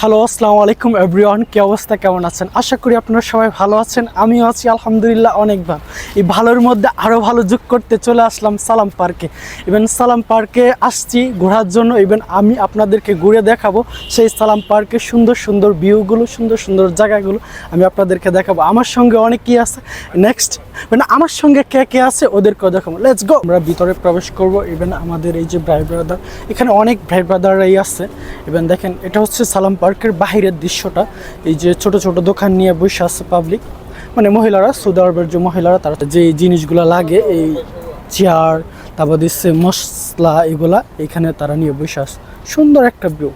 Hello, আসসালামু আলাইকুম everyone. কি অবস্থা, কেমন আছেন? আশা করি আপনারা সবাই ভালো আছেন। আমিও আছি আলহামদুলিল্লাহ অনেক ভালো। এই ভালোর মধ্যে আরও ভালো যোগ করতে চলে আসলাম সালাম পার্কে। ইভেন সালাম পার্কে আসছি ঘোরার জন্য। ইভেন আমি আপনাদেরকে ঘুরে দেখাবো সেই সালাম পার্কের সুন্দর সুন্দর ভিউগুলো, সুন্দর সুন্দর জায়গাগুলো আমি আপনাদেরকে দেখাবো। আমার সঙ্গে অনেকেই আছে, নেক্সট মানে আমার সঙ্গে কে কে আছে ওদেরকেও দেখাবো। Let's go. আমরা ভিতরে প্রবেশ করব। ইভেন আমাদের এই যে ভাই ব্রাদার, এখানে অনেক ভাই ব্রাদাররাই আছে। ইভেন দেখেন, এটা হচ্ছে সালাম পার্কের বাহিরের দৃশ্যটা। এই যে ছোট ছোট দোকান নিয়ে বসে আছে পাবলিক, মানে মহিলারা, সৌদি আরবের যে মহিলারা, তারা যে জিনিসগুলো লাগে, এই চেয়ার, তারপর দিচ্ছে মশলা, এগুলা এখানে তারা নিয়ে বসে আছে। সুন্দর একটা ভিউ।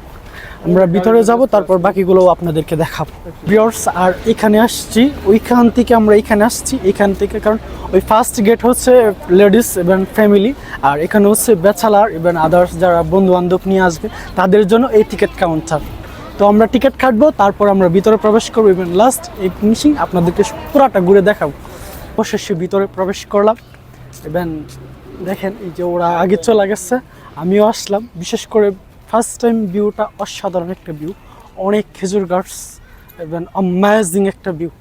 আমরা ভিতরে যাব, তারপর বাকিগুলোও আপনাদেরকে দেখাবো ভিউয়ার্স। আর এখানে আসছি, ওইখান থেকে আমরা এখানে আসছি, এখান থেকে, কারণ ওই ফার্স্ট গেট হচ্ছে লেডিস এবং ফ্যামিলি, আর এখানে হচ্ছে ব্যাচেলার এবং আদার্স যারা বন্ধু বান্ধব নিয়ে আসবে তাদের জন্য এই টিকিট কাউন্টার। তো আমরা টিকিট কাটবো, তারপর আমরা ভিতরে প্রবেশ করবো। এবং লাস্ট এই ফিনিশিং আপনাদেরকে পুরাটা ঘুরে দেখাবো। অবশেষে ভিতরে প্রবেশ করলাম। এবং দেখেন, এই যে ওরা আগে চলে গেছে, আমিও আসলাম। বিশেষ করে ফার্স্ট টাইম ভিউটা অসাধারণ একটা ভিউ, অনেক খেজুর গাছ এবং অ্যামেজিং একটা ভিউ।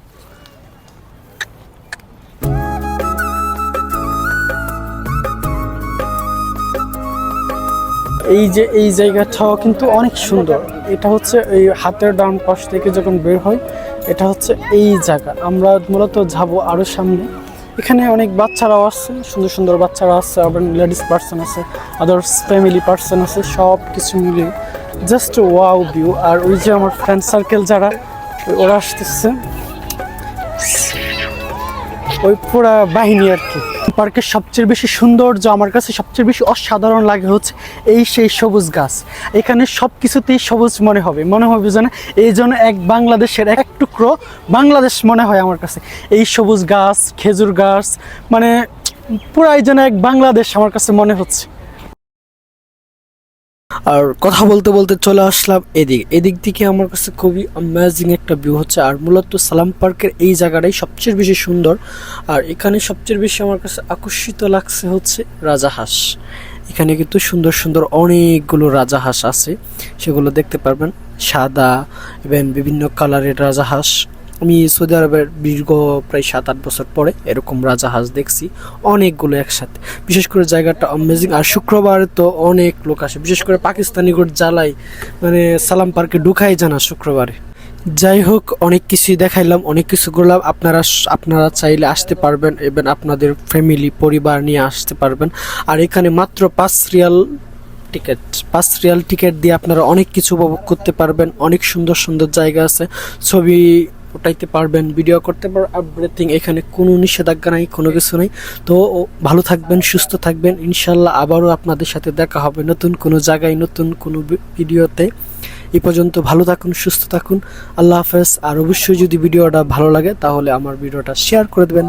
এই যে এই জায়গাটাও কিন্তু অনেক সুন্দর। এটা হচ্ছে এই হাতের ডান পাশ থেকে যখন বের হয়, এটা হচ্ছে এই জায়গা। আমরা মূলত যাব আরও সামনে। এখানে অনেক বাচ্চারাও আছে, সুন্দর সুন্দর বাচ্চারা আছে, আবার লেডিস পার্সন আছে, আদার্স ফ্যামিলি পার্সন আছে, সব কিছু মিলিয়ে জাস্ট ওয়াও ভিউ। আর ওই যে আমার ফ্রেন্ড সার্কেল যারা, ওরা আসতেছে, ওই পুরা বাহিনী আর কি। পার্কের সবচেয়ে বেশি সৌন্দর্য, আমার কাছে সবচেয়ে বেশি অসাধারণ লাগে হচ্ছে এই সেই সবুজ গাছ। এখানে সব কিছুতেই সবুজ মনে হবে যেন এই জন্য এক বাংলাদেশের এক টুকরো বাংলাদেশ মনে হয় আমার কাছে। এই সবুজ গাছ, খেজুর গাছ, মানে পুরাই যেন এক বাংলাদেশ আমার কাছে মনে হচ্ছে। আর কথা বলতে বলতে চলে আসলাম এদিক থেকে আমার কাছে খুবই অ্যামেজিং একটা ভিউ হচ্ছে। আর মূলত সালাম পার্কের এই জায়গাটাই সবচেয়ে বেশি সুন্দর। আর এখানে সবচেয়ে বেশি আমার কাছে আকর্ষিত লাগছে হচ্ছে রাজাহাঁস। এখানে কিন্তু সুন্দর সুন্দর অনেকগুলো রাজাহাঁস আছে, সেগুলো দেখতে পারবেন। সাদা এবং বিভিন্ন কালারের রাজাহাঁস। আমি সৌদি আরবের দীর্ঘ প্রায় 7-8 বছর পরে এরকম রাজাহাঁস দেখছি অনেকগুলো একসাথে। বিশেষ করে জায়গাটা অ্যামেজিং। আর শুক্রবারে তো অনেক লোক আসে, বিশেষ করে পাকিস্তানি গোট জ্বালাই, মানে সালাম পার্কে ঢুকাই জানা শুক্রবারে। যাই হোক, অনেক কিছুই দেখাইলাম, অনেক কিছু করলাম। আপনারা চাইলে আসতে পারবেন এবং আপনাদের ফ্যামিলি পরিবার নিয়ে আসতে পারবেন। আর এখানে মাত্র 5 রিয়াল টিকিট দিয়ে আপনারা অনেক কিছু উপভোগ করতে পারবেন। অনেক সুন্দর সুন্দর জায়গা আছে, ছবি ওটাইতে পারবেন, ভিডিও করতে পারবেন, এভরিথিং। এখানে কোনো নিষেধাজ্ঞা নাই, কোনো কিছু নেই। তো ভালো থাকবেন, সুস্থ থাকবেন। ইনশাল্লাহ আবারও আপনাদের সাথে দেখা হবে নতুন কোনো জায়গায়, নতুন কোনো ভিডিওতে। এই পর্যন্ত ভালো থাকুন, সুস্থ থাকুন। আল্লাহ হাফেজ। আর অবশ্যই যদি ভিডিওটা ভালো লাগে তাহলে আমার ভিডিওটা শেয়ার করে দেবেন।